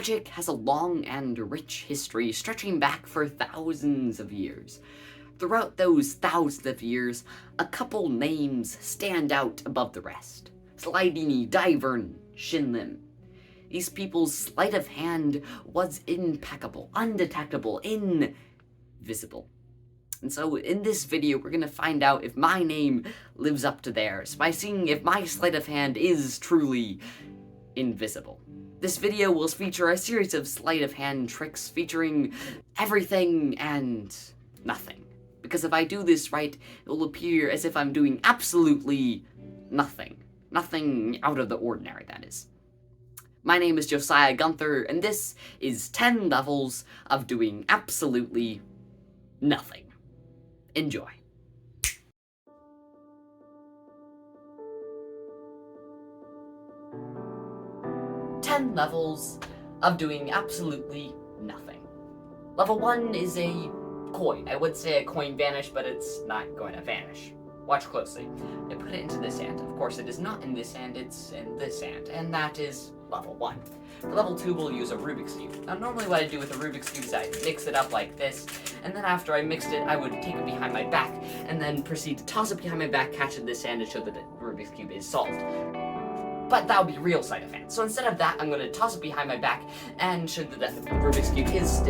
Magic has a long and rich history stretching back for thousands of years. Throughout those thousands of years, a couple names stand out above the rest. Slidini, Divern, Shinlim. These people's sleight of hand was impeccable, undetectable, invisible. And so in this video, we're going to find out if my name lives up to theirs by seeing if my sleight of hand is truly invisible. This video will feature a series of sleight of hand tricks featuring everything and nothing. Because if I do this right, it will appear as if I'm doing absolutely nothing. Nothing out of the ordinary, that is. My name is Josiah Gunther, and this is 10 levels of doing absolutely nothing. Enjoy. Levels of doing absolutely nothing. Level 1 is a coin. I would say a coin vanish, but it's not going to vanish. Watch closely. I put it into this hand. Of course, it is not in this hand, it's in this hand, and that is level 1. For level 2, we'll use a Rubik's Cube. Now, normally what I do with a Rubik's Cube is I mix it up like this, and then after I mixed it, I would take it behind my back, and then proceed to toss it behind my back, catch it in this hand, and show that the Rubik's Cube is solved. But that would be real sleight of hand. So instead of that, I'm going to toss it behind my back and show that the Rubik's Cube is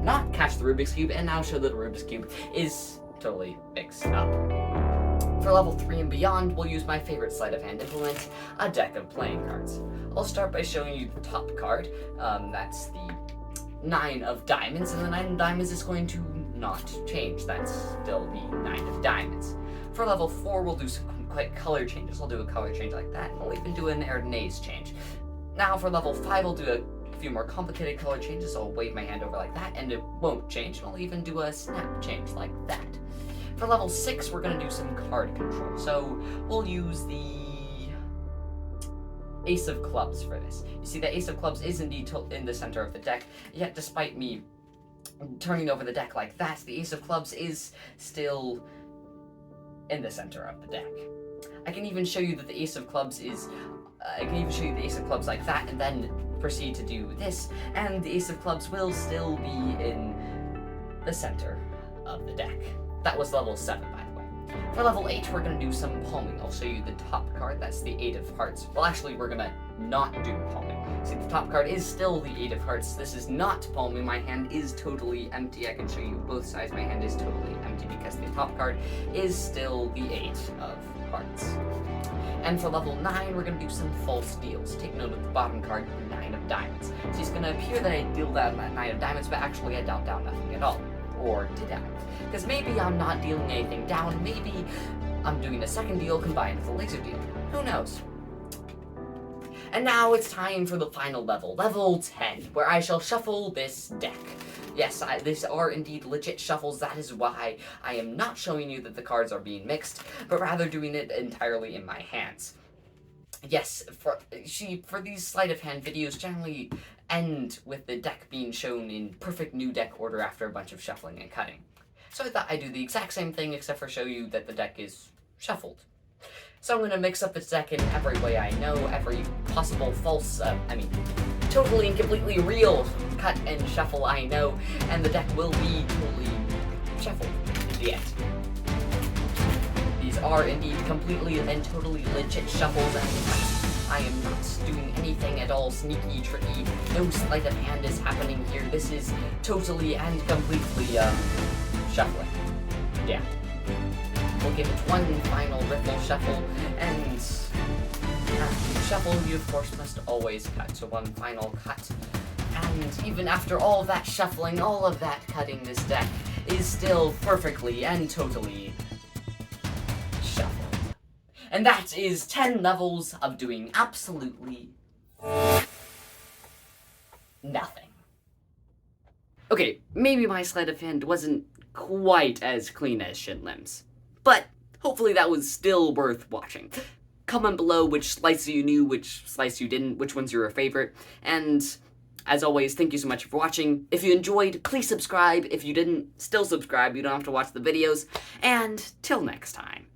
not catch the Rubik's Cube, and now show that the Rubik's Cube is totally mixed up. For level 3 and beyond, we'll use my favorite sleight of hand implement, a deck of playing cards. I'll start by showing you the top card. That's the 9 of diamonds, and the 9 of diamonds is going to not change. That's still the 9 of diamonds. For level 4, we'll do some quick color changes. I'll do a color change like that, and we'll even do an Erdnase change. Now for level 5, I'll do a few more complicated color changes. I'll wave my hand over like that, and it won't change, and I'll even do a snap change like that. For level 6, we're going to do some card control. So we'll use the Ace of Clubs for this. You see, the Ace of Clubs is indeed in the center of the deck, yet despite me turning over the deck like that, the Ace of Clubs is still in the center of the deck. I can even show you that the Ace of Clubs is, I can even show you the Ace of Clubs like that, and then proceed to do this, and the Ace of Clubs will still be in the center of the deck. That was level 7, by the way. For level 8, we're going to do some palming. I'll show you the top card, that's the 8 of Hearts. Well, actually, we're going to not do palming. See, the top card is still the 8 of Hearts. This is not palming. My hand is totally empty. I can show you both sides. My hand is totally empty because the top card is still the 8 of Hearts. And for level 9, we're going to do some false deals. Take note of the bottom card, the 9 of diamonds. So it's going to appear that I deal down that 9 of diamonds, but actually I dealt down nothing at all. Or did I? Because maybe I'm not dealing anything down, maybe I'm doing a second deal combined with a laser deal. Who knows? And now it's time for the final level, level 10, where I shall shuffle this deck. Yes, these are indeed legit shuffles. That is why I am not showing you that the cards are being mixed, but rather doing it entirely in my hands. Yes, for these sleight of hand videos generally end with the deck being shown in perfect new deck order after a bunch of shuffling and cutting. So I thought I'd do the exact same thing except for show you that the deck is shuffled. So I'm going to mix up this deck in every way I know, every possible false, totally and completely real cut and shuffle I know, and the deck will be totally shuffled in the end. These are indeed completely and totally legit shuffles, and I am not doing anything at all sneaky, tricky. No sleight of hand is happening here. This is totally and completely, shuffling. Yeah. We'll give it one final riffle shuffle, and after you shuffle, you of course must always cut. So one final cut, and even after all of that shuffling, all of that cutting, this deck is still perfectly and totally shuffled. And that is 10 levels of doing absolutely nothing. Okay, maybe my sleight of hand wasn't quite as clean as Shinlim's, but hopefully that was still worth watching. Comment below which slice you knew, which slice you didn't, which one's your favorite, and as always, thank you so much for watching. If you enjoyed, please subscribe. If you didn't, still subscribe. You don't have to watch the videos, and till next time.